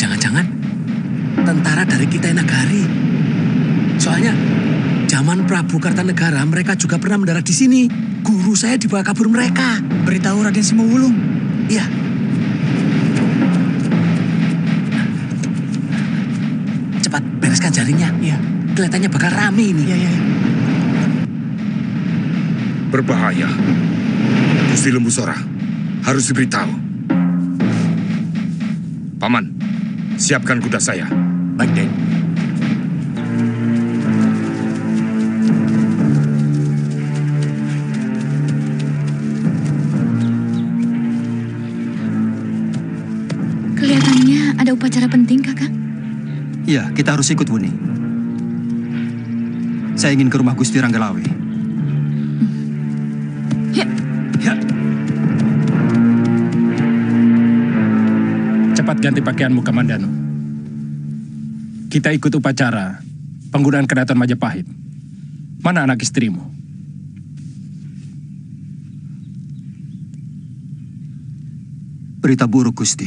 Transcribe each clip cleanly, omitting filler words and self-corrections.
Jangan-jangan tentara dari Kitai Nagari. Soalnya zaman Prabu Kartanegara mereka juga pernah mendarat di sini. Guru saya dibawa kabur mereka. Beritahu Raden Simawulung. Iya. Cepat bereskan jaringnya. Iya. Kelihatannya bakal rame ini. Iya. Berbahaya. Gusti Lembu Sora harus diberitahu. Paman, siapkan kuda saya. Baik, Den. Kelihatannya ada upacara penting, Kakak. Iya, kita harus ikut, Wuni. Saya ingin ke rumah Gusti Ranggalawe. Ya. Cepat ganti pakaianmu, Kamandano. Kita ikut upacara penggunaan Keraton Majapahit. Mana anak istrimu? Berita buruk, Gusti.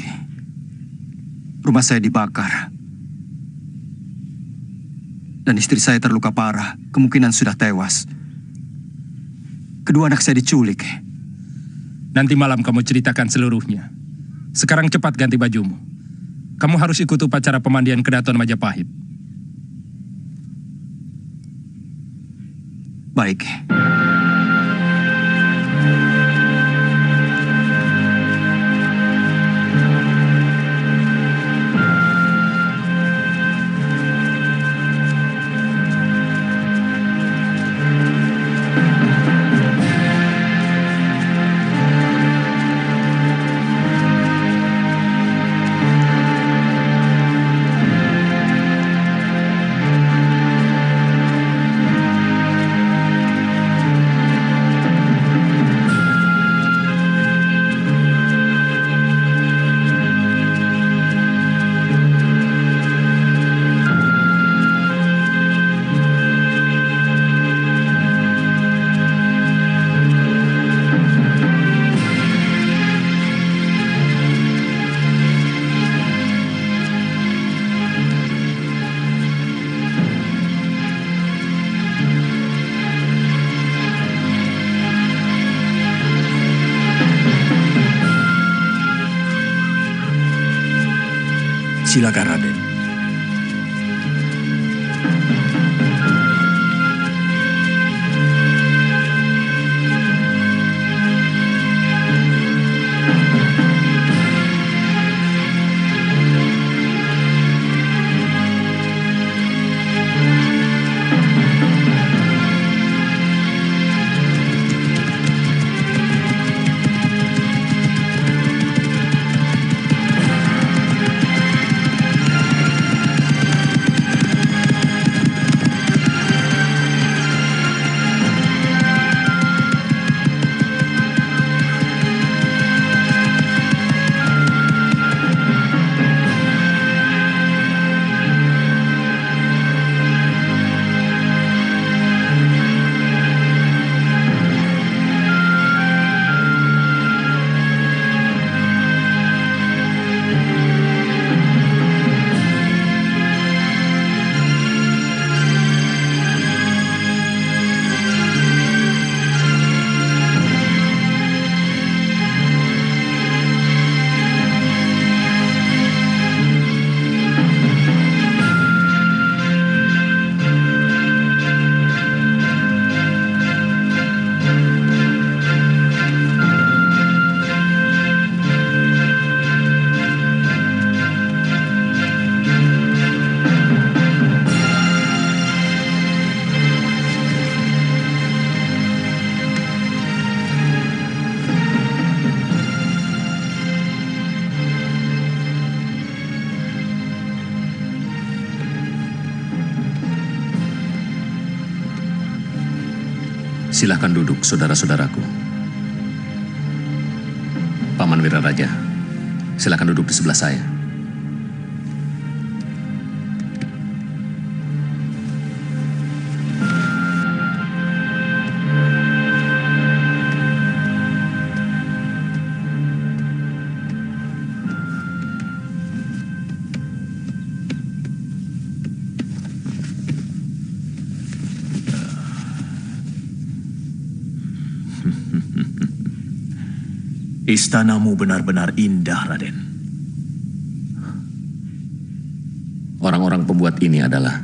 Rumah saya dibakar. Dan istri saya terluka parah, kemungkinan sudah tewas. Kedua anak saya diculik. Nanti malam kamu ceritakan seluruhnya. Sekarang cepat ganti bajumu. Kamu harus ikut upacara pemandian Keraton Majapahit. Baik. Silakan, Raden. Silahkan duduk, saudara-saudaraku. Paman Wiraraja, silahkan duduk di sebelah saya. Istanamu benar-benar indah, Raden. Orang-orang pembuat ini adalah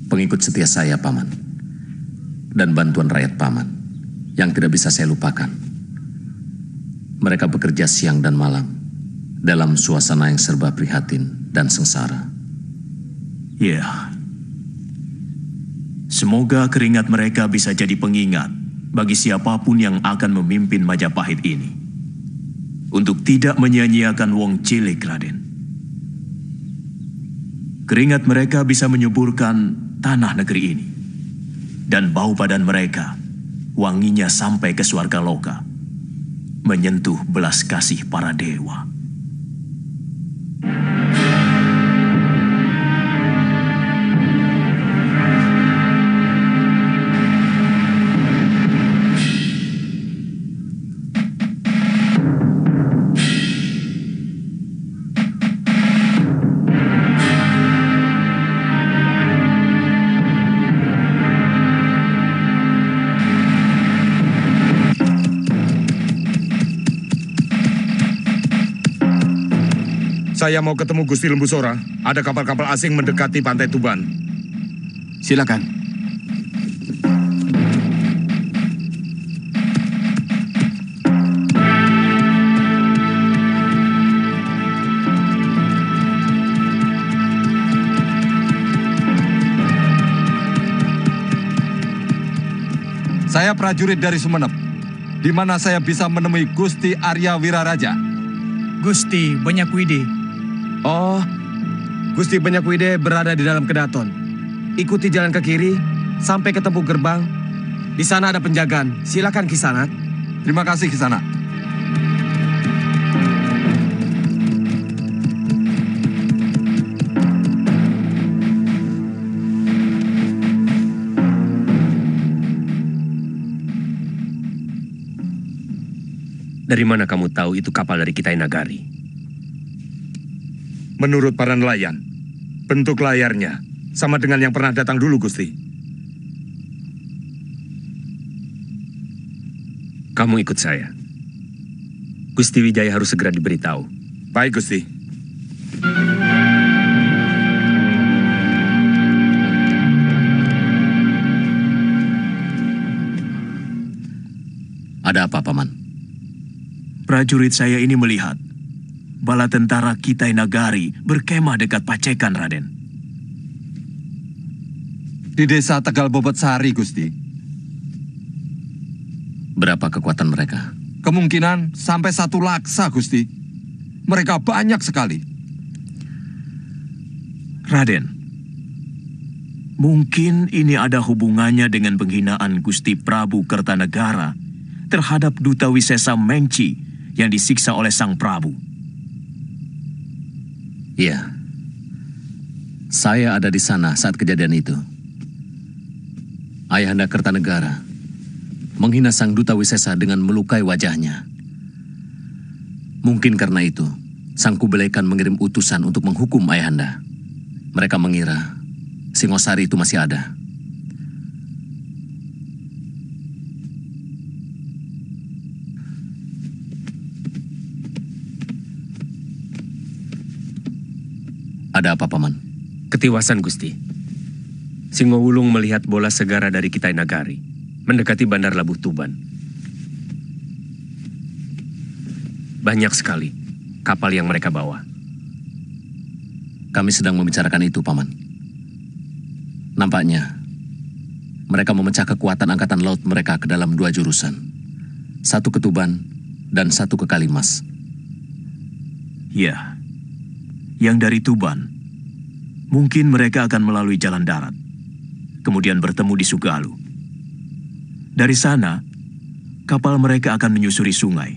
pengikut setia saya, Paman. Dan bantuan rakyat Paman yang tidak bisa saya lupakan. Mereka bekerja siang dan malam dalam suasana yang serba prihatin dan sengsara. Ya. Semoga keringat mereka bisa jadi pengingat bagi siapapun yang akan memimpin Majapahit ini. Untuk tidak menyia-nyiakan wong cilik, Raden. Keringat mereka bisa menyuburkan tanah negeri ini. Dan bau badan mereka, wanginya sampai ke swarga loka. Menyentuh belas kasih para dewa. Saya mau ketemu Gusti Lembusora. Ada kapal-kapal asing mendekati pantai Tuban. Silakan. Saya prajurit dari Sumenep, di mana saya bisa menemui Gusti Arya Wiraraja. Gusti Banyakwide. Oh, Gusti Banyakwide berada di dalam kedaton. Ikuti jalan ke kiri sampai ketemu gerbang. Di sana ada penjagaan. Silakan Kisanak. Terima kasih Kisanak. Dari mana kamu tahu itu kapal dari Kitai Nagari? Menurut para nelayan, bentuk layarnya sama dengan yang pernah datang dulu, Gusti. Kamu ikut saya. Gusti Wijaya harus segera diberitahu. Baik, Gusti. Ada apa, Paman? Prajurit saya ini melihat bala tentara Kitai Nagari berkemah dekat Pacekan, Raden. Di desa Tegal Bobot Sari, Gusti. Berapa kekuatan mereka? Kemungkinan sampai 1 laksa, Gusti. Mereka banyak sekali. Raden, mungkin ini ada hubungannya dengan penghinaan Gusti Prabu Kertanegara terhadap Duta Wisesa Mengci yang disiksa oleh Sang Prabu. Iya. Saya ada di sana saat kejadian itu. Ayahanda Kertanegara menghina Sang Duta Wisesa dengan melukai wajahnya. Mungkin karena itu, Sang Kubilaikan mengirim utusan untuk menghukum Ayahanda. Mereka mengira Singosari itu masih ada. Ada apa, Paman? Ketiwasan, Gusti. Singowulung melihat bola segara dari Kitai Nagari mendekati Bandar Labuh Tuban. Banyak sekali kapal yang mereka bawa. Kami sedang membicarakan itu, Paman. Nampaknya mereka memecah kekuatan angkatan laut mereka ke dalam 2 jurusan. 1 ke Tuban dan 1 ke Kalimas. Ya, yang dari Tuban. Mungkin mereka akan melalui jalan darat, kemudian bertemu di Sugalu. Dari sana, kapal mereka akan menyusuri sungai,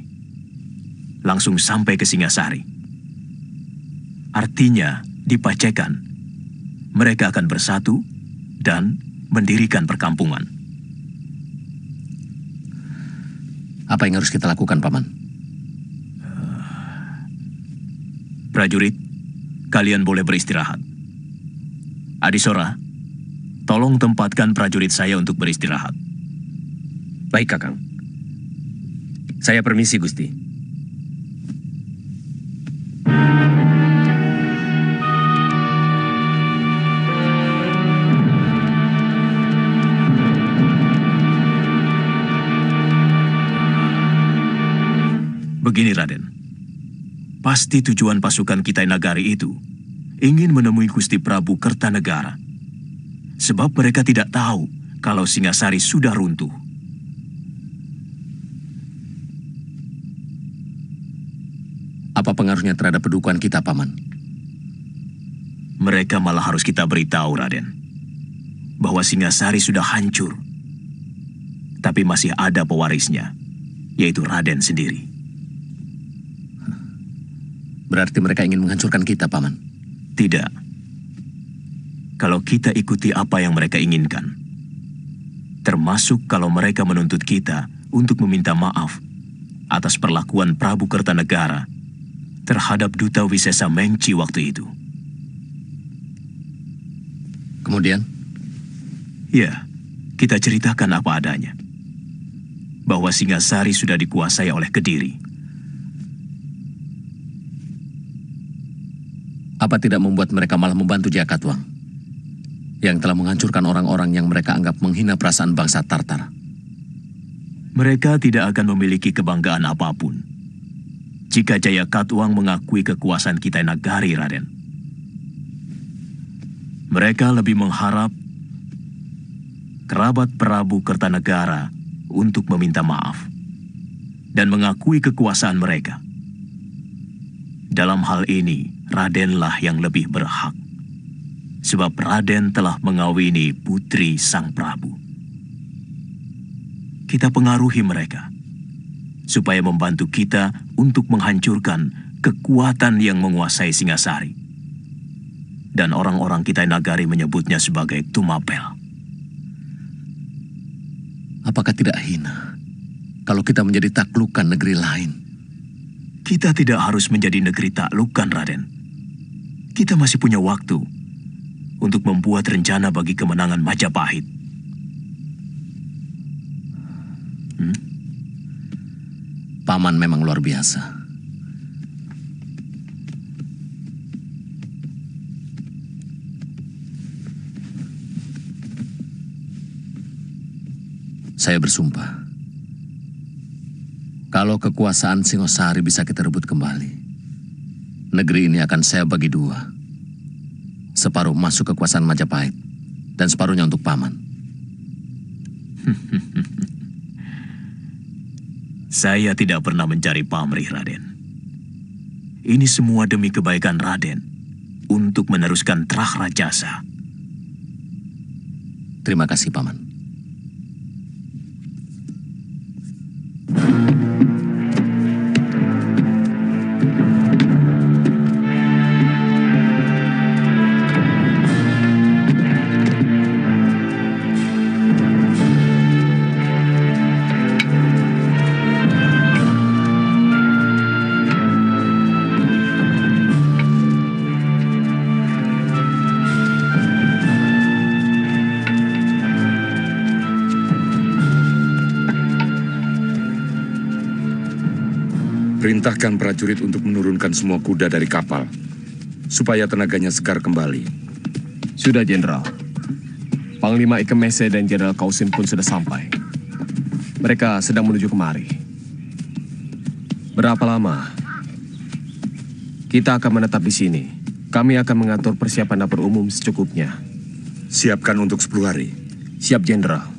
langsung sampai ke Singasari. Artinya, di Pacekan, mereka akan bersatu dan mendirikan perkampungan. Apa yang harus kita lakukan, Paman? Prajurit, kalian boleh beristirahat. Adisora, tolong tempatkan prajurit saya untuk beristirahat. Baik, Kakang. Saya permisi, Gusti. Begini, Raden. Pasti tujuan pasukan Kitai Nagari itu ingin menemui Gusti Prabu Kertanegara. Sebab mereka tidak tahu kalau Singasari sudah runtuh. Apa pengaruhnya terhadap pedukuhan kita, Paman? Mereka malah harus kita beritahu, Raden, bahwa Singasari sudah hancur. Tapi masih ada pewarisnya, yaitu Raden sendiri. Berarti mereka ingin menghancurkan kita, Paman? Tidak. Kalau kita ikuti apa yang mereka inginkan, termasuk kalau mereka menuntut kita untuk meminta maaf atas perlakuan Prabu Kertanegara terhadap Duta Wisesa Mengci waktu itu. Kemudian? Ya, kita ceritakan apa adanya. Bahwa Singasari sudah dikuasai oleh Kediri. Apa tidak membuat mereka malah membantu Jakatwang yang telah menghancurkan orang-orang yang mereka anggap menghina perasaan bangsa Tartar? Mereka tidak akan memiliki kebanggaan apapun jika Jayakatwang mengakui kekuasaan Kitai Nagari, Raden. Mereka lebih mengharap kerabat Prabu Kertanegara untuk meminta maaf dan mengakui kekuasaan mereka. Dalam hal ini, Radenlah yang lebih berhak. Sebab Raden telah mengawini putri Sang Prabu. Kita pengaruhi mereka, supaya membantu kita untuk menghancurkan kekuatan yang menguasai Singasari. Dan orang-orang Kitai Nagari menyebutnya sebagai Tumapel. Apakah tidak hina kalau kita menjadi taklukan negeri lain? Kita tidak harus menjadi negeri taklukan, Raden. Kita masih punya waktu untuk membuat rencana bagi kemenangan Majapahit. Paman memang luar biasa. Saya bersumpah, kalau kekuasaan Singosari bisa kita rebut kembali, negeri ini akan saya bagi dua. Separuh masuk kekuasaan Majapahit, dan separuhnya untuk Paman. Saya tidak pernah mencari pamrih, Raden. Ini semua demi kebaikan Raden, untuk meneruskan Trah Rajasa. Terima kasih, Paman. Perintahkan prajurit untuk menurunkan semua kuda dari kapal, supaya tenaganya segar kembali. Sudah, Jenderal. Panglima Ikemese dan Jenderal Kausin pun sudah sampai. Mereka sedang menuju kemari. Berapa lama? Kita akan menetap di sini. Kami akan mengatur persiapan dapur umum secukupnya. Siapkan untuk 10 hari. Siap, Jenderal.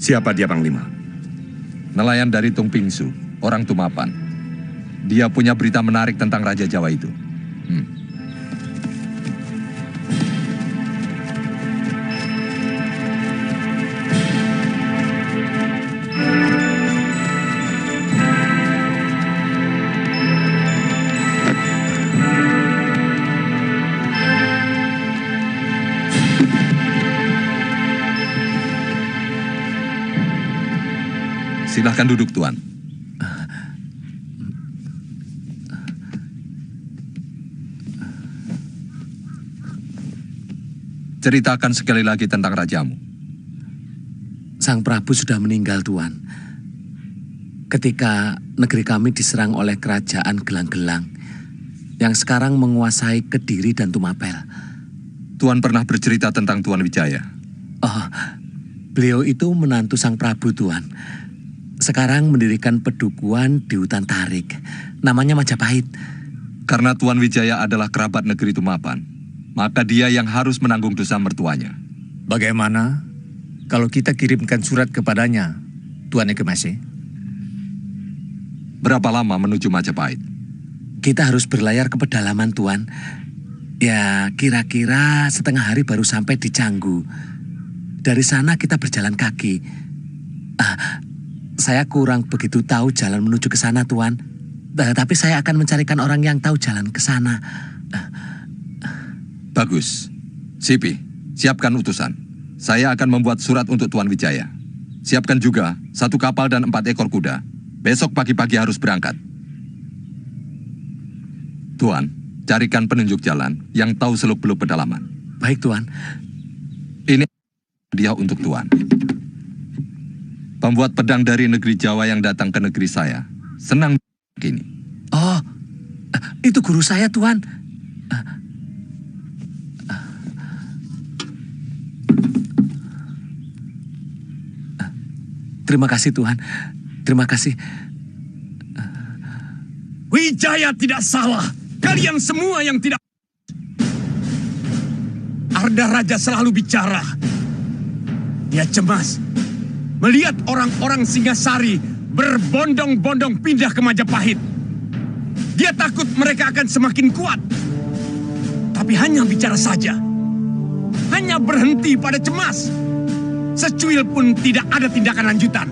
Siapa dia, Panglima? nelayan dari Tung Pingsu, orang Tumapan. Dia punya berita menarik tentang Raja Jawa itu. Silahkan duduk, Tuan. Ceritakan sekali lagi tentang rajamu. Sang Prabu sudah meninggal, Tuan. Ketika negeri kami diserang oleh kerajaan Gelang-Gelang yang sekarang menguasai Kediri dan Tumapel. Tuan pernah bercerita tentang Tuan Wijaya. Oh, beliau itu menantu Sang Prabu, Tuan. Sekarang mendirikan pedukuhan di hutan Tarik. Namanya Majapahit. Karena Tuan Wijaya adalah kerabat negeri Tumapan, maka dia yang harus menanggung dosa mertuanya. Bagaimana kalau kita kirimkan surat kepadanya, Tuan Ekemase? Berapa lama menuju Majapahit? Kita harus berlayar ke pedalaman, Tuan. Ya, kira-kira setengah hari baru sampai di Canggu. Dari sana kita berjalan kaki. Saya kurang begitu tahu jalan menuju ke sana, Tuan. Tapi saya akan mencarikan orang yang tahu jalan ke sana. Bagus. Sipi, siapkan utusan. Saya akan membuat surat untuk Tuan Wijaya. Siapkan juga 1 kapal dan 4 ekor kuda. Besok pagi-pagi harus berangkat. Tuan, carikan penunjuk jalan yang tahu seluk-beluk pedalaman. Baik, Tuan. Ini hadiah untuk Tuan. Pembuat pedang dari negeri Jawa yang datang ke negeri saya senang begini. Oh, itu guru saya, Tuan. Terima kasih, Tuan. Terima kasih. Wijaya tidak salah. Kalian semua yang tidak... Arda Raja selalu bicara. Dia cemas melihat orang-orang Singasari berbondong-bondong pindah ke Majapahit. Dia takut mereka akan semakin kuat. Tapi hanya bicara saja. Hanya berhenti pada cemas. Secuil pun tidak ada tindakan lanjutan.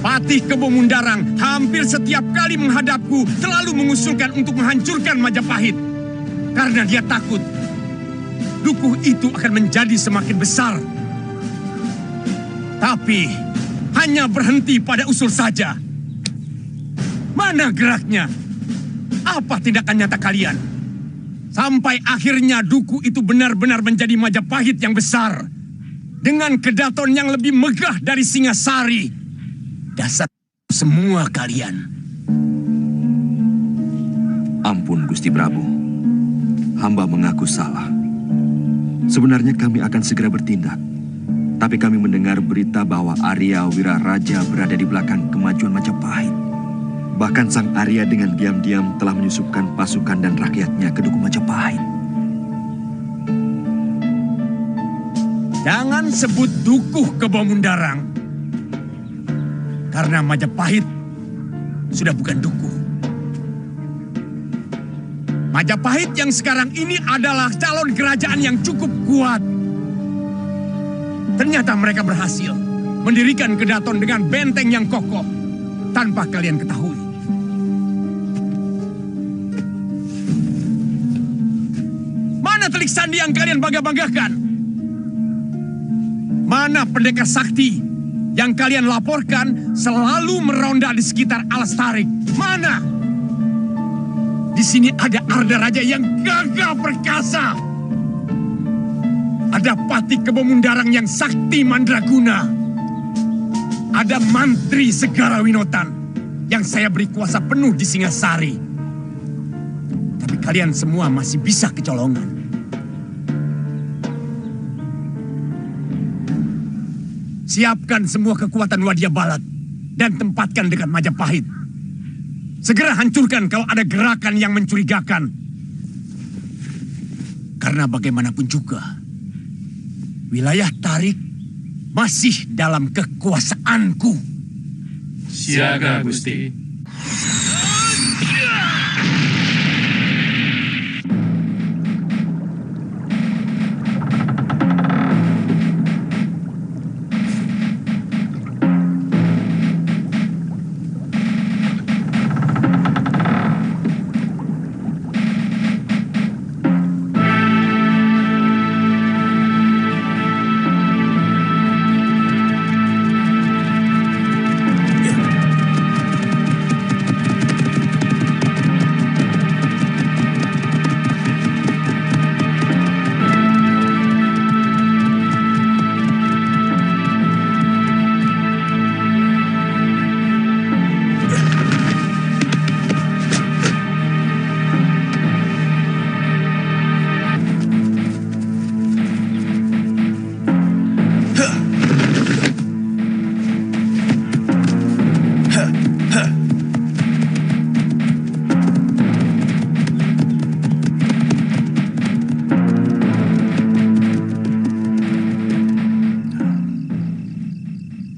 Patih Kebo Mundarang hampir setiap kali menghadapku selalu mengusulkan untuk menghancurkan Majapahit. Karena dia takut dukuh itu akan menjadi semakin besar. Tapi hanya berhenti pada usul saja. Mana geraknya? Apa tindakan nyata kalian? Sampai akhirnya dukuh itu benar-benar menjadi Majapahit yang besar. Dengan kedaton yang lebih megah dari Singasari. Dasar semua kalian. Ampun, Gusti Prabu. Hamba mengaku salah. Sebenarnya kami akan segera bertindak. Tapi kami mendengar berita bahwa Arya Wiraraja berada di belakang kemajuan Majapahit. Bahkan Sang Arya dengan diam-diam telah menyusupkan pasukan dan rakyatnya ke Dukuh Majapahit. Jangan sebut Dukuh Kebo Mundarang. Karena Majapahit sudah bukan dukuh. Majapahit yang sekarang ini adalah calon kerajaan yang cukup kuat. Ternyata mereka berhasil mendirikan kedaton dengan benteng yang kokoh tanpa kalian ketahui. Mana telik sandi yang kalian bangga-banggakan? Mana pendekar sakti yang kalian laporkan selalu meronda di sekitar Alas Tarik? Mana? Di sini ada Arda Raja yang gagah perkasa. Ada Patih Kebo Mundarang yang sakti mandraguna. Ada Mantri Segara Winotan yang saya beri kuasa penuh di Singasari. Tapi kalian semua masih bisa kecolongan. Siapkan semua kekuatan Wadia Balat dan tempatkan dekat Majapahit. Segera hancurkan kalau ada gerakan yang mencurigakan. Karena bagaimanapun juga, wilayah Tarik masih dalam kekuasaanku. Siaga, Gusti.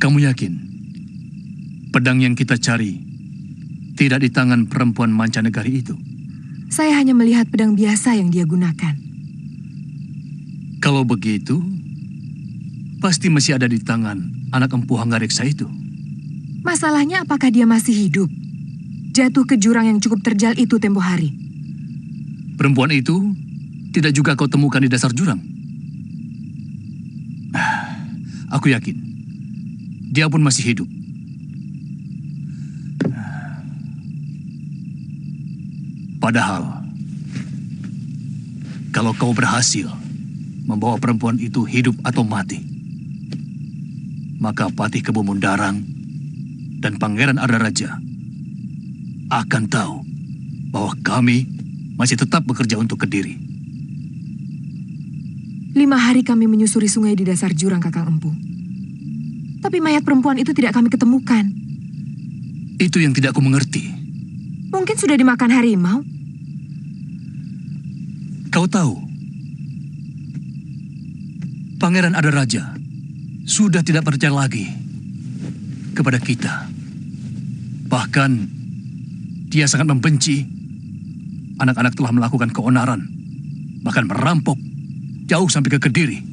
Kamu yakin pedang yang kita cari tidak di tangan perempuan mancanegari itu? Saya hanya melihat pedang biasa yang dia gunakan. Kalau begitu, pasti masih ada di tangan anak empu Hanggareksa itu. Masalahnya apakah dia masih hidup? Jatuh ke jurang yang cukup terjal itu tempo hari. Perempuan itu tidak juga kau temukan di dasar jurang? Aku yakin dia pun masih hidup. Padahal, kalau kau berhasil membawa perempuan itu hidup atau mati, maka Patih Kebo Mundarang dan Pangeran Adaraja akan tahu bahwa kami masih tetap bekerja untuk Kediri. 5 hari kami menyusuri sungai di dasar jurang, Kakang Empu. Tapi mayat perempuan itu tidak kami ketemukan. Itu yang tidak aku mengerti. Mungkin sudah dimakan harimau. Kau tahu, Pangeran Adaraja sudah tidak percaya lagi kepada kita. Bahkan, dia sangat membenci anak-anak telah melakukan keonaran, bahkan merampok jauh sampai ke Kediri.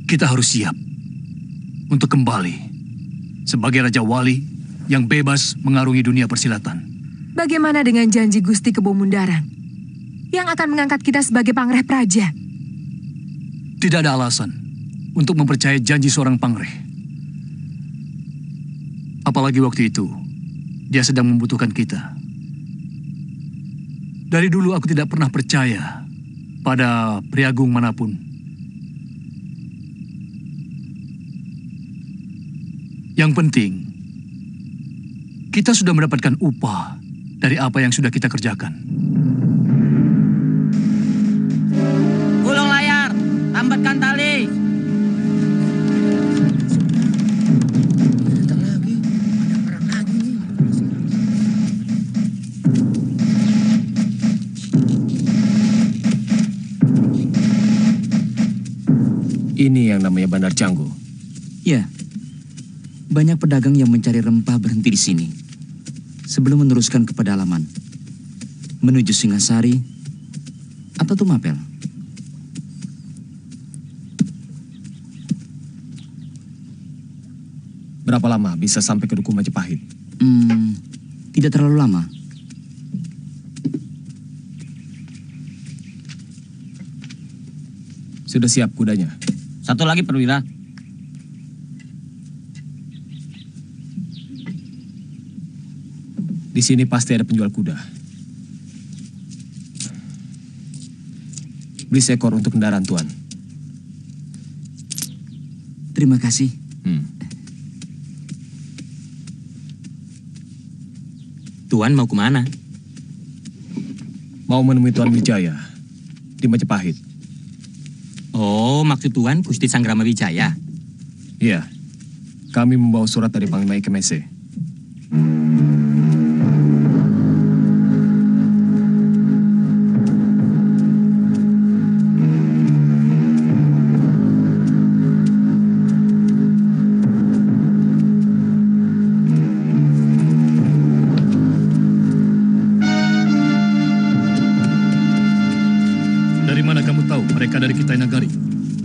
Kita harus siap untuk kembali sebagai Raja Wali yang bebas mengarungi dunia persilatan. Bagaimana dengan janji Gusti Kebo Mundarang yang akan mengangkat kita sebagai Pangreh Praja? Tidak ada alasan untuk mempercayai janji seorang Pangreh. Apalagi waktu itu, dia sedang membutuhkan kita. Dari dulu aku tidak pernah percaya pada priagung manapun. Yang penting, kita sudah mendapatkan upah dari apa yang sudah kita kerjakan. Gulung layar, tambatkan tali. Ini yang namanya Bandar Canggu. Ya. Banyak pedagang yang mencari rempah berhenti di sini sebelum meneruskan ke pedalaman menuju Singasari atau Tumapel. Berapa lama bisa sampai ke Duku Majapahit? Tidak terlalu lama. Sudah siap kudanya? Satu lagi perwira. Di sini pasti ada penjual kuda. Beli seekor untuk kendaraan Tuan. Terima kasih. Tuan mau kemana? Mau menemui Tuan Wijaya di Majapahit. Oh, maksud Tuan Gusti Sanggrama Wijaya? Iya. Kami membawa surat dari Panglima Ikemese.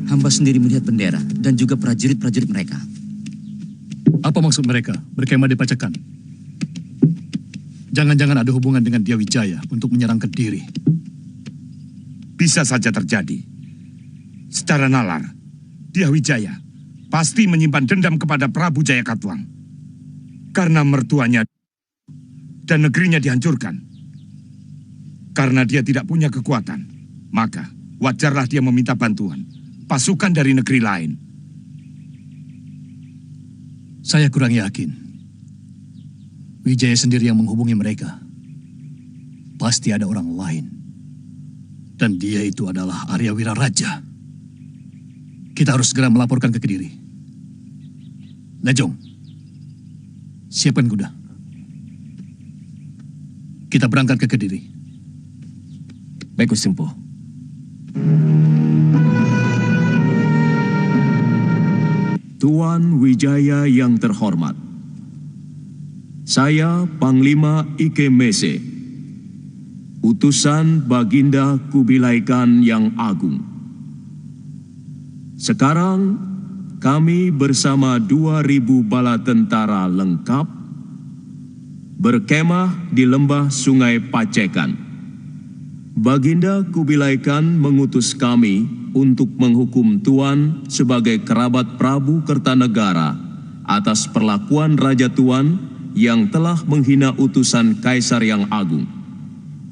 Hamba sendiri melihat bendera dan juga prajurit-prajurit mereka. Apa maksud mereka berkemah di Pacekan? Jangan-jangan ada hubungan dengan Dia Wijaya untuk menyerang Kediri. Bisa saja terjadi. Secara nalar, Dia Wijaya pasti menyimpan dendam kepada Prabu Jayakatwang. Karena mertuanya dan negerinya dihancurkan. Karena dia tidak punya kekuatan, maka wajarlah dia meminta bantuan pasukan dari negeri lain. Saya kurang yakin. Wijaya sendiri yang menghubungi mereka. Pasti ada orang lain. Dan dia itu adalah Arya Wiraraja. Kita harus segera melaporkan ke Kediri. Lejong, siapkan kuda. Kita berangkat ke Kediri. Baik, Gusti Empu. Tuan Wijaya yang terhormat, saya Panglima Ike Mese, utusan Baginda Kubilai Khan yang agung. Sekarang kami bersama 2.000 bala tentara lengkap berkemah di lembah Sungai Pacekan. Baginda Kubilai Khan mengutus kami untuk menghukum Tuan sebagai kerabat Prabu Kertanegara atas perlakuan Raja Tuan yang telah menghina utusan Kaisar yang agung.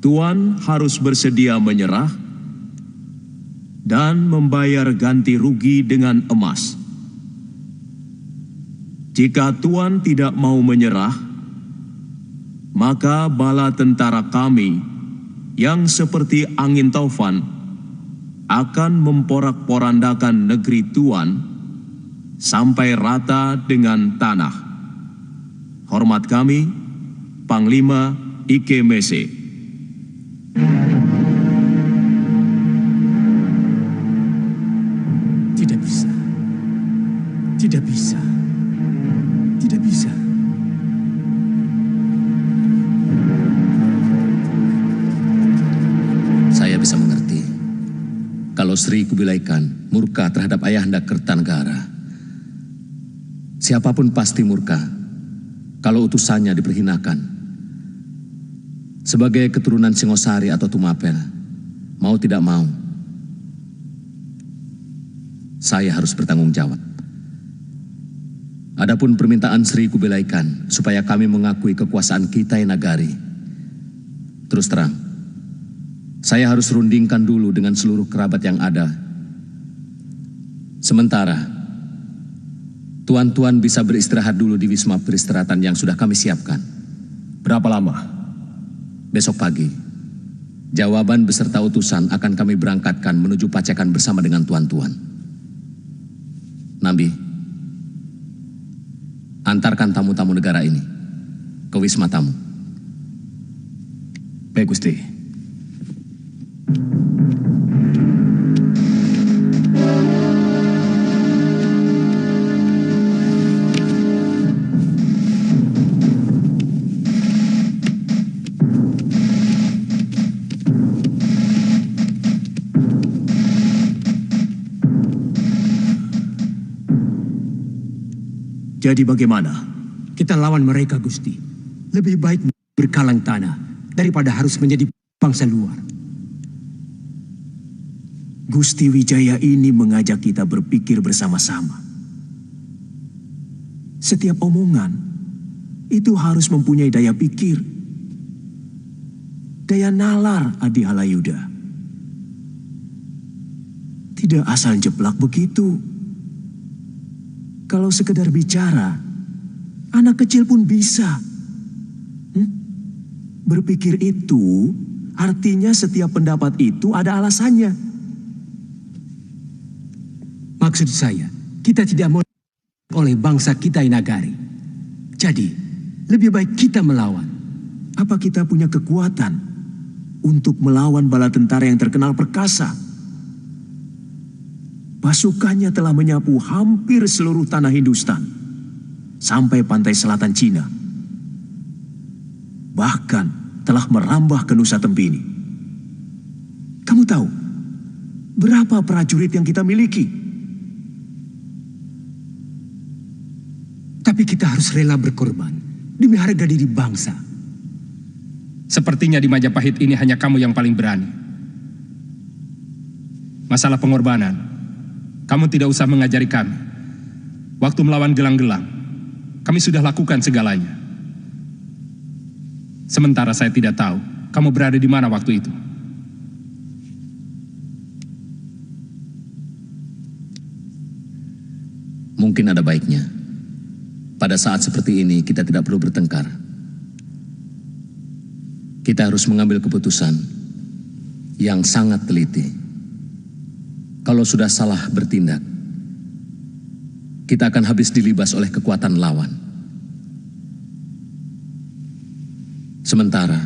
Tuan harus bersedia menyerah dan membayar ganti rugi dengan emas. Jika Tuan tidak mau menyerah, maka bala tentara kami yang seperti angin taufan akan memporak-porandakan negeri Tuan sampai rata dengan tanah. Hormat kami, Panglima Ike Mese. Tidak bisa. Tidak bisa. Tidak bisa. Saya bisa mengerti kalau Sri Kubilai Khan murka terhadap Ayahanda Kertanegara. Siapapun pasti murka kalau utusannya diperhinakan. Sebagai keturunan Singosari atau Tumapel, mau tidak mau, saya harus bertanggung jawab. Adapun permintaan Sri Kubilai Khan supaya kami mengakui kekuasaan Kitai Nagari, terus terang, saya harus rundingkan dulu dengan seluruh kerabat yang ada. Sementara, tuan-tuan bisa beristirahat dulu di wisma peristirahatan yang sudah kami siapkan. Berapa lama? Besok pagi, jawaban beserta utusan akan kami berangkatkan menuju Pacekan bersama dengan tuan-tuan. Nambi, antarkan tamu-tamu negara ini ke wisma tamu. Baik, Gusti. Jadi bagaimana? Kita lawan mereka, Gusti. Lebih baik berkalang tanah daripada harus menjadi bangsa luar. Gusti Wijaya ini mengajak kita berpikir bersama-sama. Setiap omongan itu harus mempunyai daya pikir, daya nalar, Adi Halayuda. Tidak asal jeplak begitu. Kalau sekedar bicara, anak kecil pun bisa. Berpikir itu artinya setiap pendapat itu ada alasannya. Maksud saya, kita tidak mau oleh bangsa Kitai Nagari. Jadi, lebih baik kita melawan. Apa kita punya kekuatan untuk melawan bala tentara yang terkenal perkasa? Pasukannya telah menyapu hampir seluruh tanah Hindustan, sampai pantai selatan Cina. Bahkan telah merambah ke Nusa Tempini. Kamu tahu berapa prajurit yang kita miliki? Tapi kita harus rela berkorban demi harga diri bangsa. Sepertinya di Majapahit ini hanya kamu yang paling berani. Masalah pengorbanan, kamu tidak usah mengajari kami. Waktu melawan gelang-gelang, kami sudah lakukan segalanya. Sementara saya tidak tahu kamu berada di mana waktu itu. Mungkin ada baiknya. Pada saat seperti ini kita tidak perlu bertengkar. Kita harus mengambil keputusan yang sangat teliti. Kalau sudah salah bertindak, kita akan habis dilibas oleh kekuatan lawan. Sementara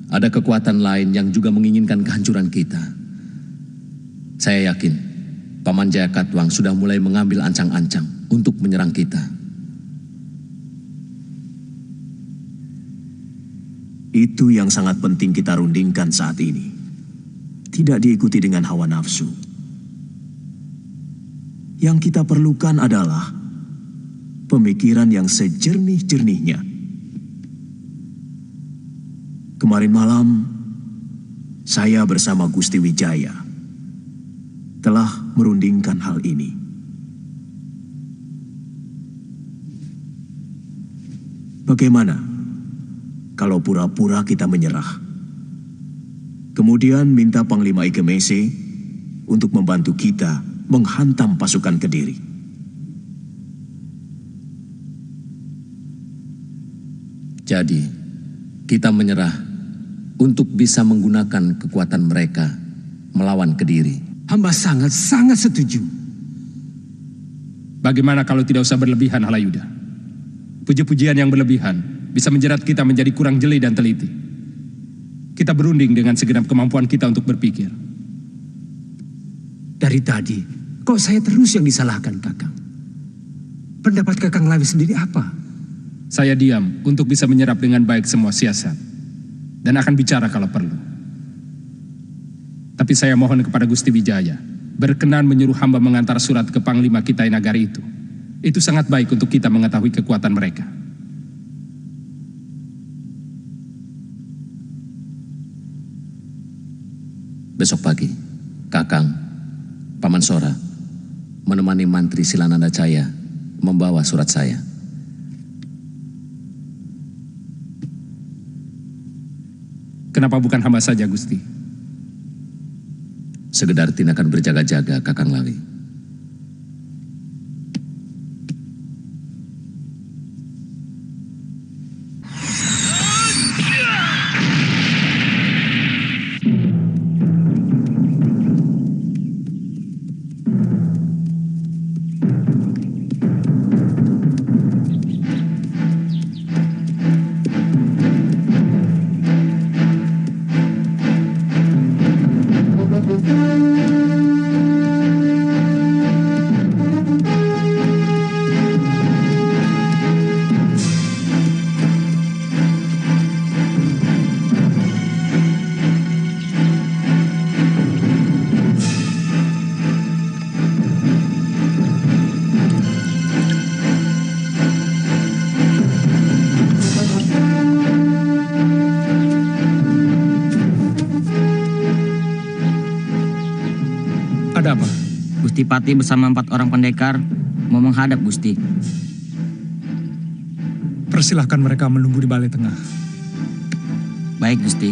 ada kekuatan lain yang juga menginginkan kehancuran kita. Saya yakin Paman Jayakatwang sudah mulai mengambil ancang-ancang untuk menyerang kita. Itu yang sangat penting kita rundingkan saat ini. Tidak diikuti dengan hawa nafsu. Yang kita perlukan adalah pemikiran yang sejernih-jernihnya. Kemarin malam, saya bersama Gusti Wijaya telah merundingkan hal ini. Bagaimana kalau pura-pura kita menyerah? Kemudian minta Panglima Ikemese untuk membantu kita menghantam pasukan Kediri. Jadi, kita menyerah untuk bisa menggunakan kekuatan mereka melawan Kediri. Hamba sangat-sangat setuju. Bagaimana kalau tidak usah berlebihan, Halayuda? Puji-pujian yang berlebihan bisa menjerat kita menjadi kurang jeli dan teliti. Kita berunding dengan segenap kemampuan kita untuk berpikir. Dari tadi, kok saya terus yang disalahkan, Kakang? Pendapat Kakang Lawi sendiri apa? Saya diam untuk bisa menyerap dengan baik semua siasat. Dan akan bicara kalau perlu. Tapi saya mohon kepada Gusti Wijaya, berkenan menyuruh hamba mengantar surat ke Panglima Kitai Nagari itu. Itu sangat baik untuk kita mengetahui kekuatan mereka. Besok pagi, Kakang, Paman Sora, menemani Mantri Silananda Caya membawa surat saya. Kenapa bukan hamba saja, Gusti? Sekedar tindakan berjaga-jaga, Kakang Lawi. Ada apa? Gusti Pati bersama 4 orang pendekar mau menghadap Gusti. Persilahkan mereka menunggu di balai tengah. Baik, Gusti.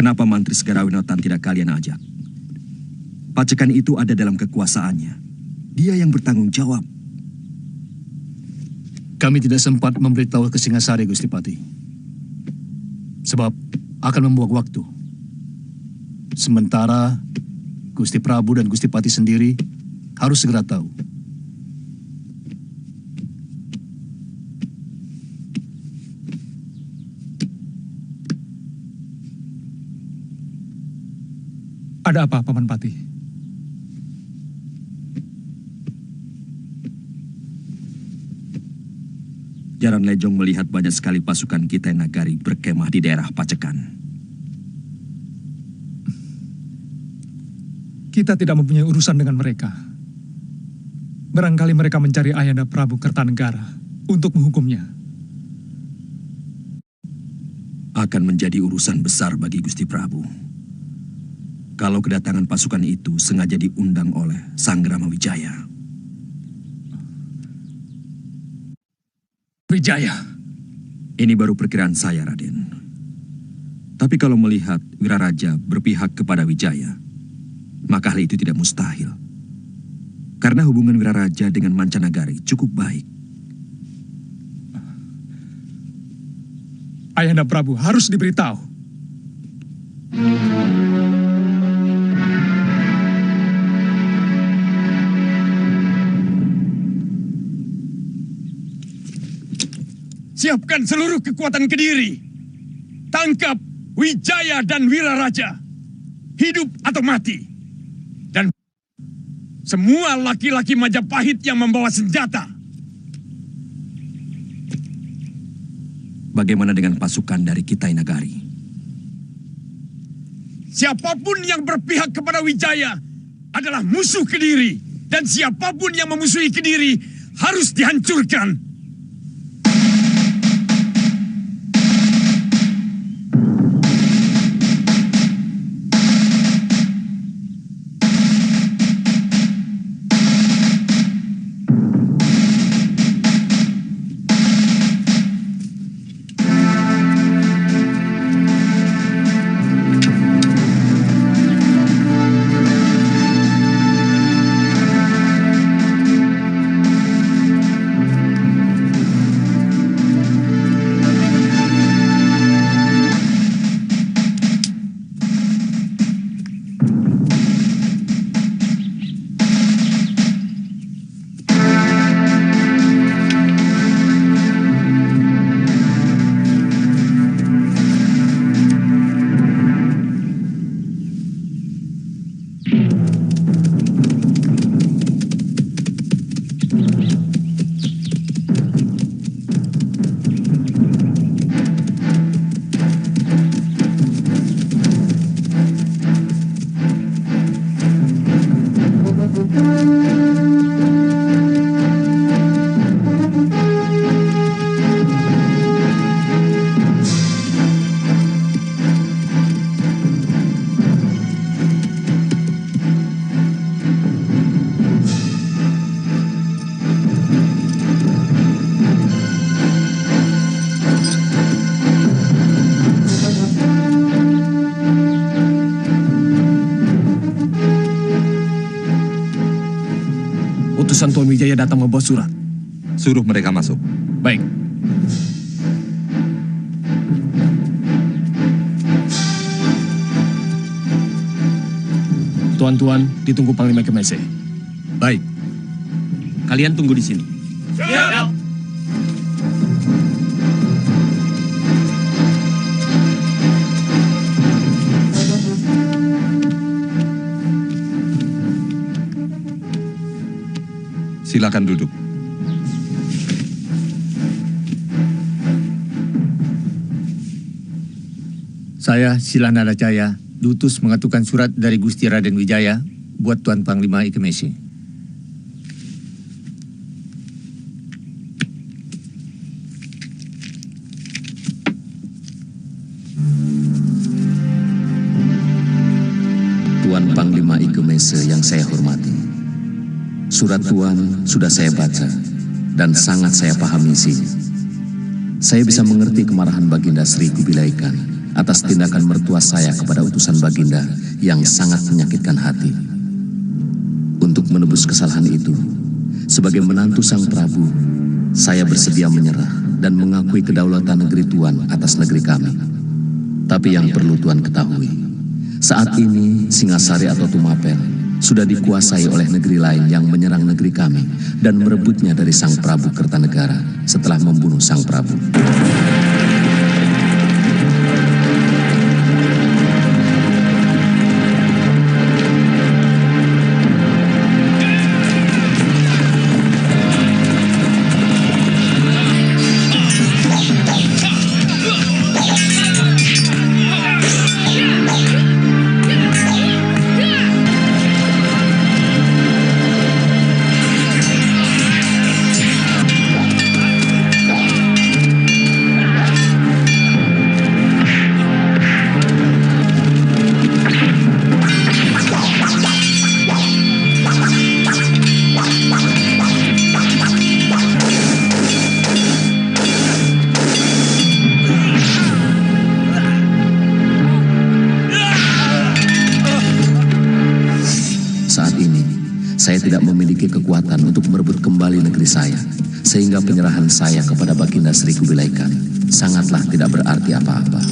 Kenapa Mantri Segarawinotan tidak kalian ajak? Pacekan itu ada dalam kekuasaannya. Dia yang bertanggung jawab. Kami tidak sempat memberitahu ke Singasari, Gusti Pati. Sebab akan membuang waktu. Sementara Gusti Prabu dan Gusti Pati sendiri harus segera tahu. Ada apa, Paman Pati? Jaran Lejong melihat banyak sekali pasukan Kitai Nagari berkemah di daerah Pacekan. Kita tidak mempunyai urusan dengan mereka. Barangkali mereka mencari Ayahanda Prabu Kertanegara untuk menghukumnya. Akan menjadi urusan besar bagi Gusti Prabu. Kalau kedatangan pasukan itu sengaja diundang oleh Sanggrama Wijaya. Wijaya. Ini baru perkiraan saya, Raden. Tapi kalau melihat Wiraraja berpihak kepada Wijaya, maka hal itu tidak mustahil. Karena hubungan Wiraraja dengan Mancanagari cukup baik. Ayahanda Prabu harus diberitahu. Siapkan seluruh kekuatan Kediri. Tangkap Wijaya dan Wiraraja. Hidup atau mati. Dan semua laki-laki Majapahit yang membawa senjata. Bagaimana dengan pasukan dari Kitai Nagari? Siapapun yang berpihak kepada Wijaya adalah musuh Kediri. Dan siapapun yang memusuhi Kediri harus dihancurkan. Utusan Tuan Wijaya datang membawa surat. Suruh mereka masuk. Baik. Tuan-tuan, ditunggu Panglima Kemese. Baik. Kalian tunggu di sini. Siap. Silakan duduk. Saya Silanada Jaya, diutus mengaturkan surat dari Gusti Raden Wijaya buat Tuan Panglima Ikemesi. Tuan Panglima Ikemese yang saya hormati. Surat Tuan sudah saya baca dan sangat saya pahami isinya. Saya bisa mengerti kemarahan Baginda Sri Kubilai Khan atas tindakan mertua saya kepada utusan Baginda yang sangat menyakitkan hati. Untuk menebus kesalahan itu, sebagai menantu Sang Prabu, saya bersedia menyerah dan mengakui kedaulatan negeri Tuan atas negeri kami. Tapi yang perlu Tuan ketahui, saat ini Singasari atau Tumapel sudah dikuasai oleh negeri lain yang menyerang negeri kami dan merebutnya dari Sang Prabu Kertanegara setelah membunuh Sang Prabu. tidak memiliki kekuatan untuk merebut kembali negeri saya, sehingga penyerahan saya kepada Baginda Sri Kubilaikan sangatlah tidak berarti apa-apa.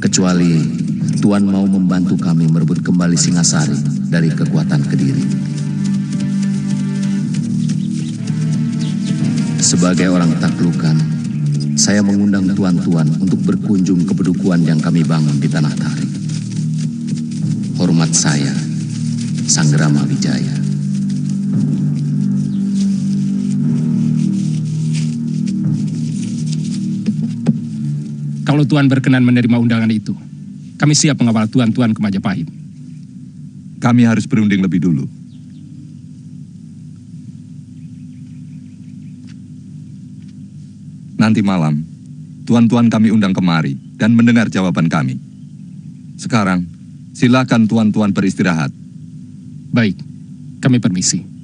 Kecuali Tuan mau membantu kami merebut kembali Singasari dari kekuatan Kediri. Sebagai orang taklukan, saya mengundang tuan-tuan untuk berkunjung ke pedukuhan yang kami bangun di Tanah Tarik. Hormat saya, Sanggrama Wijaya. Kalau Tuan berkenan menerima undangan itu, kami siap mengawal tuan-tuan ke Majapahit. Kami harus berunding lebih dulu. Nanti malam, tuan-tuan kami undang kemari dan mendengar jawaban kami. Sekarang, silakan tuan-tuan beristirahat. Baik, kami permisi.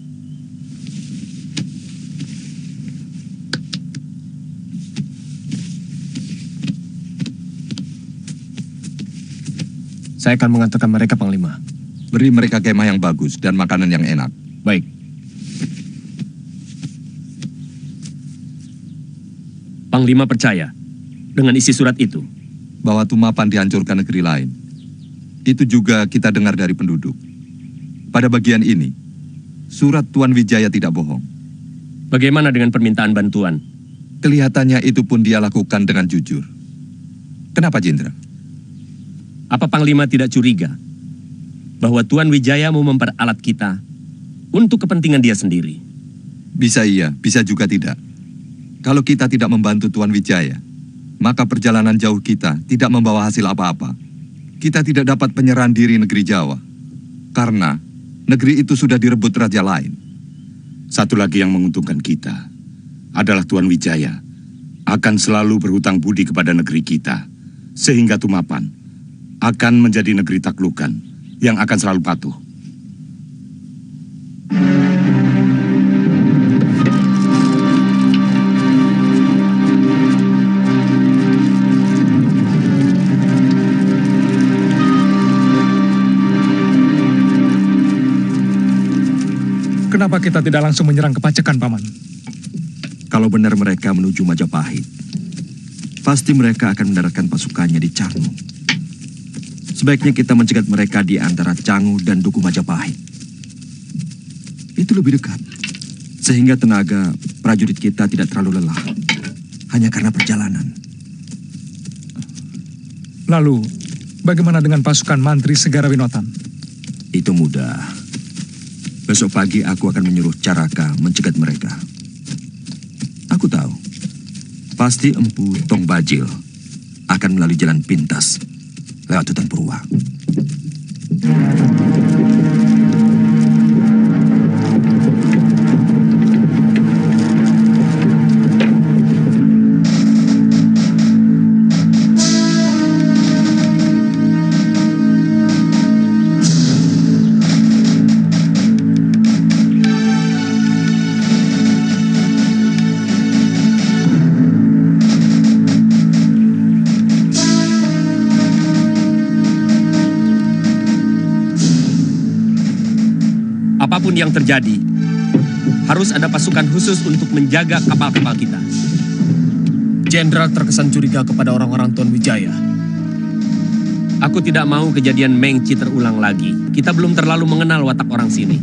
Saya akan mengantarkan mereka, Panglima. Beri mereka kemah yang bagus dan makanan yang enak. Baik. Panglima percaya dengan isi surat itu? Bahwa Tumapan dihancurkan negeri lain. Itu juga kita dengar dari penduduk. Pada bagian ini, surat Tuan Wijaya tidak bohong. Bagaimana dengan permintaan bantuan? Kelihatannya itu pun dia lakukan dengan jujur. Kenapa, Jenderal? Apa Panglima tidak curiga bahwa Tuan Wijaya mau memperalat kita untuk kepentingan dia sendiri? Bisa iya, bisa juga tidak. Kalau kita tidak membantu Tuan Wijaya, maka perjalanan jauh kita tidak membawa hasil apa-apa. Kita tidak dapat penyerahan diri negeri Jawa, karena negeri itu sudah direbut raja lain. Satu lagi yang menguntungkan kita adalah Tuan Wijaya akan selalu berhutang budi kepada negeri kita, sehingga Tumapan akan menjadi negeri taklukan yang akan selalu patuh. Kenapa kita tidak langsung menyerang ke Pacekan, Paman? Kalau benar mereka menuju Majapahit, pasti mereka akan mendaratkan pasukannya di Canggu. Sebaiknya kita mencegat mereka di antara Canggu dan Duku Majapahit. Itu lebih dekat, sehingga tenaga prajurit kita tidak terlalu lelah, hanya karena perjalanan. Lalu, bagaimana dengan pasukan Mantri Segara Winotan? Itu mudah. Besok pagi aku akan menyuruh Caraka mencegat mereka. Aku tahu, pasti Empu Tong Bajil akan melalui jalan pintas lewat hutan Purwa. Apapun yang terjadi, harus ada pasukan khusus untuk menjaga kapal-kapal kita. Jenderal terkesan curiga kepada orang-orang Tuan Wijaya. Aku tidak mau kejadian Mengci terulang lagi. Kita belum terlalu mengenal watak orang sini.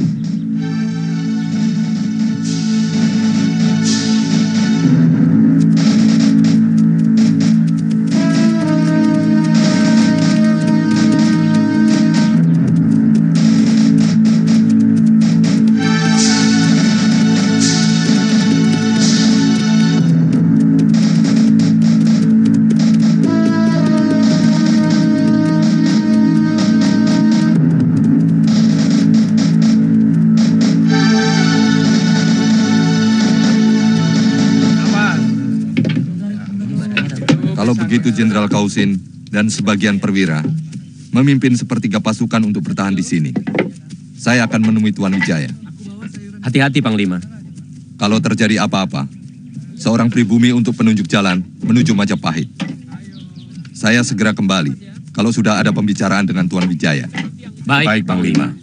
Kalau begitu Jenderal Kausin dan sebagian perwira memimpin sepertiga pasukan untuk bertahan di sini. Saya akan menemui Tuan Wijaya. Hati-hati, Panglima. Kalau terjadi apa-apa, seorang pribumi untuk penunjuk jalan menuju Majapahit. Saya segera kembali kalau sudah ada pembicaraan dengan Tuan Wijaya. Baik, Panglima.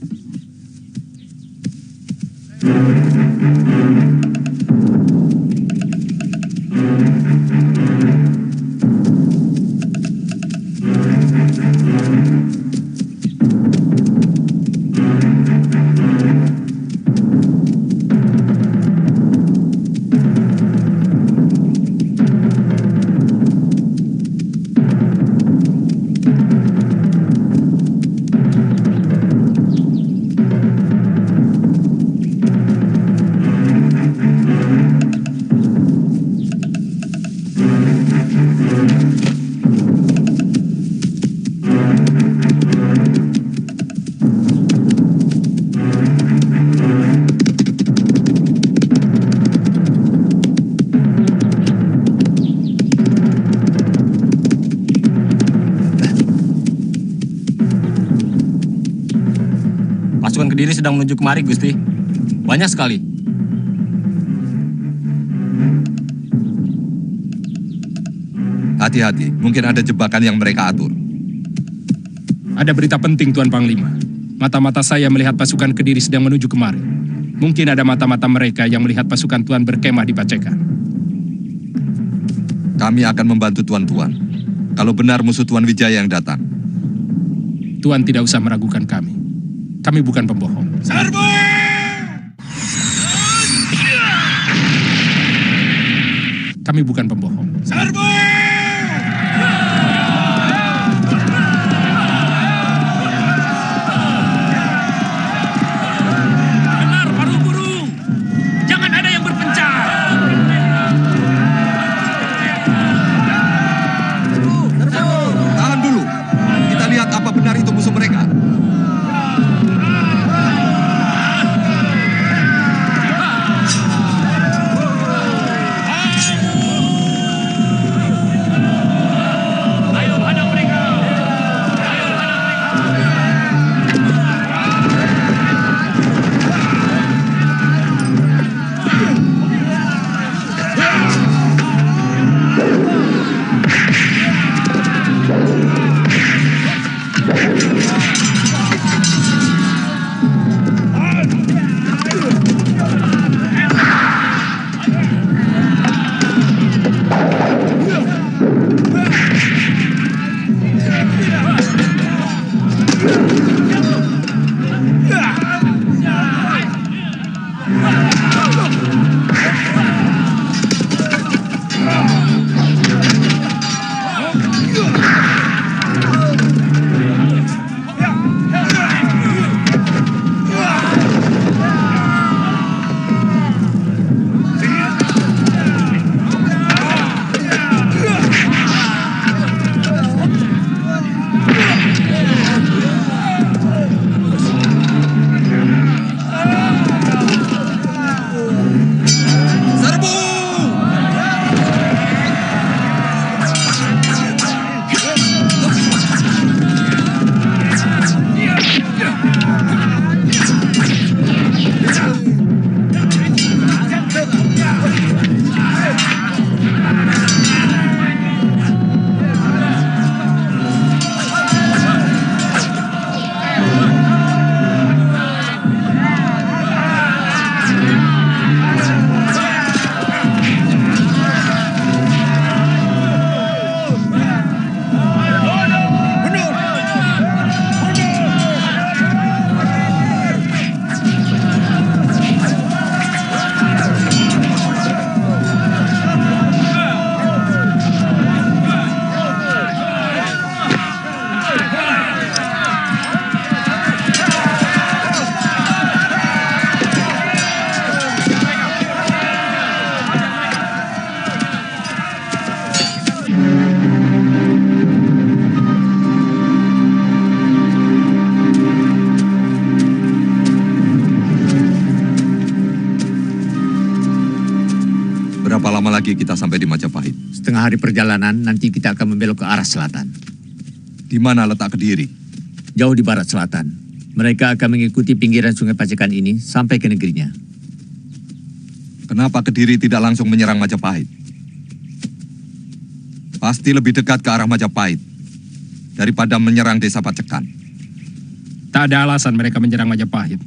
Pasukan Kediri sedang menuju kemari, Gusti. Banyak sekali. Hati-hati, mungkin ada jebakan yang mereka atur. Ada berita penting, Tuan Panglima. Mata-mata saya melihat pasukan Kediri sedang menuju kemari. Mungkin ada mata-mata mereka yang melihat pasukan Tuan berkemah di Pacekan. Kami akan membantu Tuan-Tuan. Kalau benar musuh Tuan Wijaya yang datang. Tuan tidak usah meragukan kami. Kami bukan pembohong. Serbu! Kami bukan pembohong. Serbu! Benar, Paru Guru. Jangan ada yang berpencar. Tahan dulu. Kita lihat apa benar itu musuh mereka. Berapa lama lagi kita sampai di Majapahit? Setengah hari perjalanan, nanti kita akan membelok ke arah selatan. Di mana letak Kediri? Jauh di barat selatan. Mereka akan mengikuti pinggiran sungai Pacekan ini sampai ke negerinya. Kenapa Kediri tidak langsung menyerang Majapahit? Pasti lebih dekat ke arah Majapahit daripada menyerang desa Pacekan. Tak ada alasan mereka menyerang Majapahit.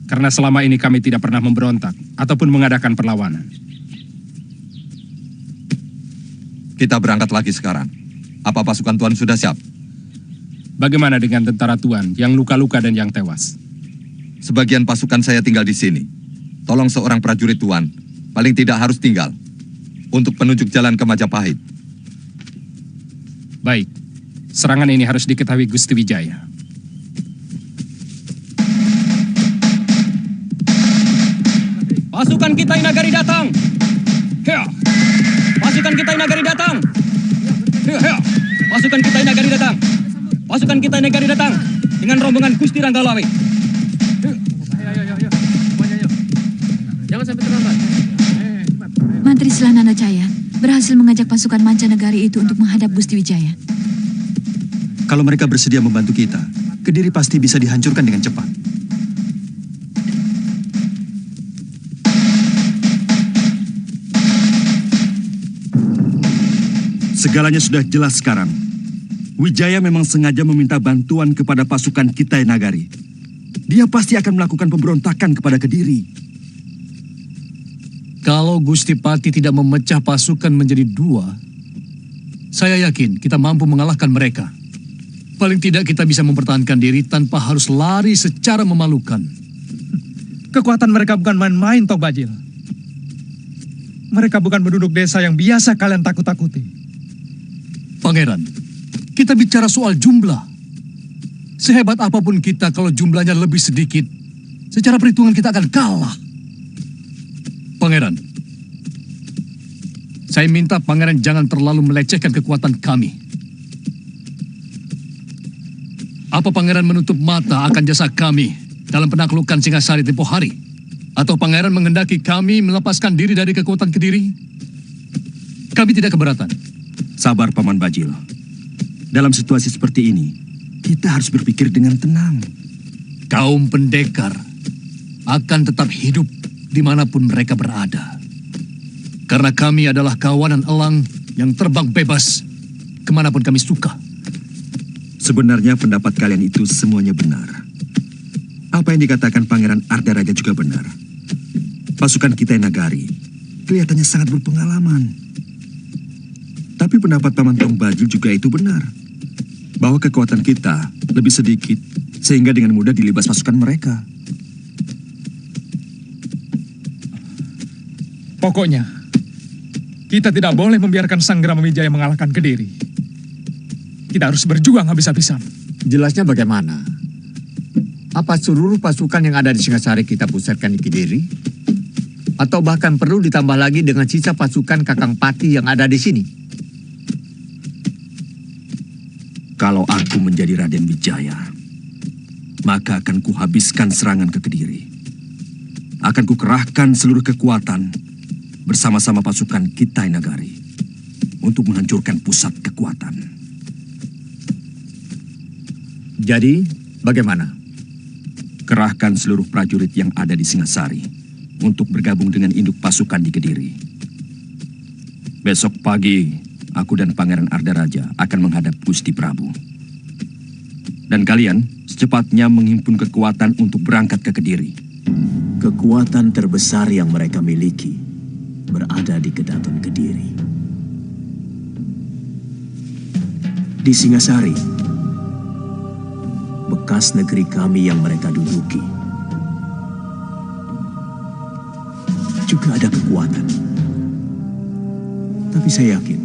karena selama ini kami tidak pernah memberontak ataupun mengadakan perlawanan. Kita berangkat lagi sekarang. Apa pasukan Tuan sudah siap? Bagaimana dengan tentara Tuan yang luka-luka dan yang tewas? Sebagian pasukan saya tinggal di sini. Tolong seorang prajurit Tuan, paling tidak harus tinggal, untuk penunjuk jalan ke Majapahit. Baik, serangan ini harus diketahui Gusti Wijaya. Pasukan kita Nagari datang! Hea! Pasukan kita Nagari datang! Hea! Pasukan kita Nagari datang! Pasukan kita Nagari datang! Dengan rombongan Gusti Ranggalawe. Jangan sampai terlambat. Mantri Silananda Jaya berhasil mengajak pasukan mancanegari itu untuk menghadap Gusti Wijaya. Kalau mereka bersedia membantu kita, Kediri pasti bisa dihancurkan dengan cepat. Segalanya sudah jelas sekarang. Wijaya memang sengaja meminta bantuan kepada pasukan Kitai Nagari. Dia pasti akan melakukan pemberontakan kepada Kediri. Kalau Gusti Pati tidak memecah pasukan menjadi dua, saya yakin kita mampu mengalahkan mereka. Paling tidak kita bisa mempertahankan diri tanpa harus lari secara memalukan. Kekuatan mereka bukan main-main, Tok Bajil. Mereka bukan penduduk desa yang biasa kalian takut-takuti. Pangeran, kita bicara soal jumlah. Sehebat apapun kita kalau jumlahnya lebih sedikit, secara perhitungan kita akan kalah. Pangeran, saya minta Pangeran jangan terlalu melecehkan kekuatan kami. Apa Pangeran menutup mata akan jasa kami dalam penaklukan Singasari tempoh hari? Atau Pangeran menghendaki kami melepaskan diri dari kekuatan Kediri? Kami tidak keberatan. Sabar, Paman Bajil. Dalam situasi seperti ini, kita harus berpikir dengan tenang. Kaum pendekar akan tetap hidup dimanapun mereka berada. Karena kami adalah kawanan elang yang terbang bebas kemanapun kami suka. Sebenarnya pendapat kalian itu semuanya benar. Apa yang dikatakan Pangeran Ardaraja juga benar. Pasukan Kitai Nagari kelihatannya sangat berpengalaman. Tapi pendapat Paman Tong Bajil juga itu benar. Bahwa kekuatan kita lebih sedikit sehingga dengan mudah dilibas pasukan mereka. Pokoknya, kita tidak boleh membiarkan Sanggrama Wijaya mengalahkan Kediri. Kita harus berjuang habis-habisan. Jelasnya bagaimana? Apa seluruh pasukan yang ada di Singasari kita pusatkan di Kediri? Atau bahkan perlu ditambah lagi dengan sisa pasukan Kakang Pati yang ada di sini? Kalau aku menjadi Raden Wijaya, maka akan kuhabiskan serangan ke Kediri. Akan kukerahkan seluruh kekuatan bersama-sama pasukan Kitai Nagari untuk menghancurkan pusat kekuatan. Jadi, bagaimana? Kerahkan seluruh prajurit yang ada di Singasari untuk bergabung dengan induk pasukan di Kediri. Besok pagi, aku dan Pangeran Ardaraja akan menghadap Gusti Prabu. Dan kalian secepatnya menghimpun kekuatan untuk berangkat ke Kediri. Kekuatan terbesar yang mereka miliki berada di Kedaton Kediri. Di Singasari, bekas negeri kami yang mereka duduki, juga ada kekuatan. Tapi saya yakin,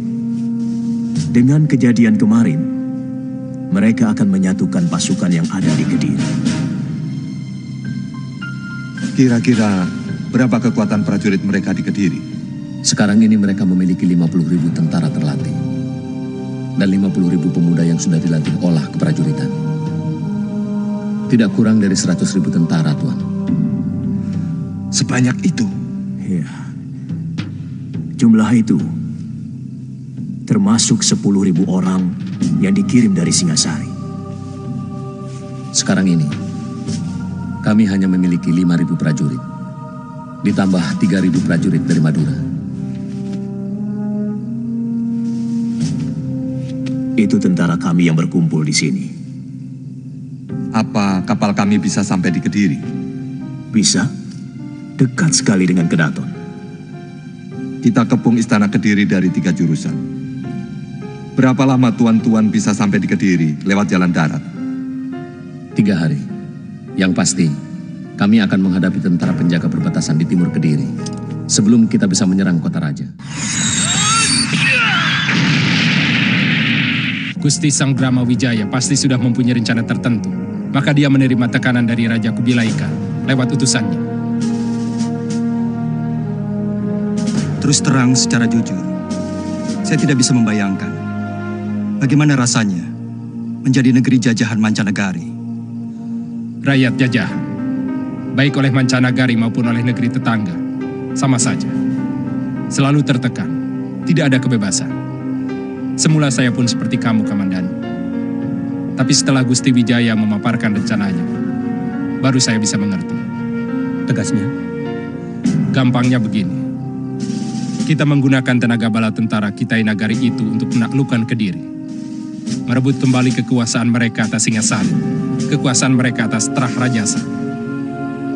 dengan kejadian kemarin, mereka akan menyatukan pasukan yang ada di Kediri. Kira-kira berapa kekuatan prajurit mereka di Kediri? Sekarang ini mereka memiliki 50.000 tentara terlatih dan 50.000 pemuda yang sudah dilatih olah keprajuritan. Tidak kurang dari 100.000 tentara, Tuan. Sebanyak itu? Ya. Jumlah itu termasuk 10.000 orang yang dikirim dari Singasari. Sekarang ini, kami hanya memiliki 5.000 prajurit, ditambah 3.000 prajurit dari Madura. Itu tentara kami yang berkumpul di sini. Apa kapal kami bisa sampai di Kediri? Bisa? Dekat sekali dengan Kedaton. Kita kepung istana Kediri dari 3 jurusan. Berapa lama tuan-tuan bisa sampai di Kediri lewat jalan darat? 3 hari. Yang pasti, kami akan menghadapi tentara penjaga perbatasan di timur Kediri sebelum kita bisa menyerang kota raja. Gusti Sanggrama Wijaya pasti sudah mempunyai rencana tertentu. Maka dia menerima tekanan dari Raja Kubilaika lewat utusannya. Terus terang secara jujur, saya tidak bisa membayangkan bagaimana rasanya menjadi negeri jajahan mancanegari. Rakyat jajahan, baik oleh mancanegari maupun oleh negeri tetangga, sama saja. Selalu tertekan, tidak ada kebebasan. Semula saya pun seperti kamu, Kamandanu. Tapi setelah Gusti Wijaya memaparkan rencananya, baru saya bisa mengerti. Tegasnya? Gampangnya begini. Kita menggunakan tenaga bala tentara Kitai Nagari itu untuk menaklukkan Kediri. Merebut kembali kekuasaan mereka atas Singasari, kekuasaan mereka atas Trah Rajasa.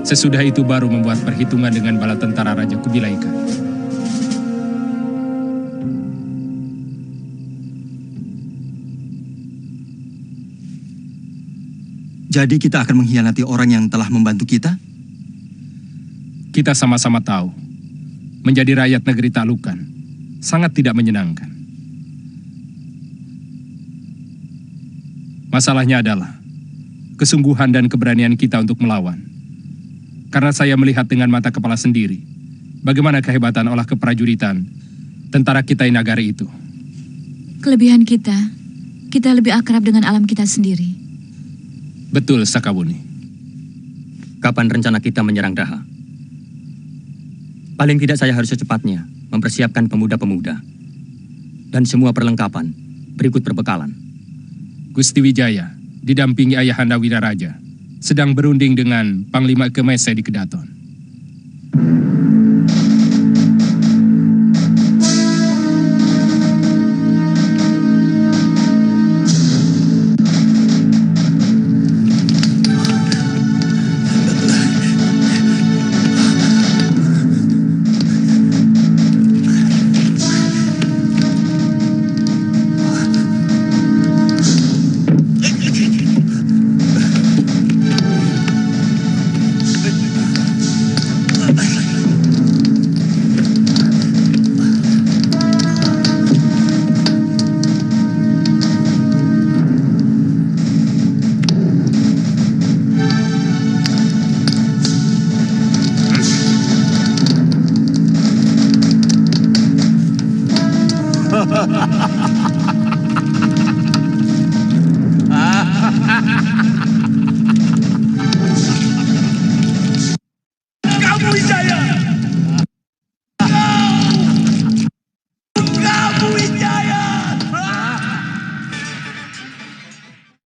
Sesudah itu baru membuat perhitungan dengan bala tentara Raja Kubilaika. Jadi kita akan mengkhianati orang yang telah membantu kita? Kita sama-sama tahu, menjadi rakyat negeri taklukan sangat tidak menyenangkan. Masalahnya adalah kesungguhan dan keberanian kita untuk melawan. Karena saya melihat dengan mata kepala sendiri bagaimana kehebatan olah keprajuritan tentara Kitai Nagari itu. Kelebihan kita lebih akrab dengan alam kita sendiri. Betul, Sakawuni. Kapan rencana kita menyerang Daha? Paling tidak saya harus secepatnya mempersiapkan pemuda-pemuda dan semua perlengkapan berikut perbekalan. Gusti Wijaya, didampingi Ayahanda Wiraraja, sedang berunding dengan Panglima Kemese di Kedaton.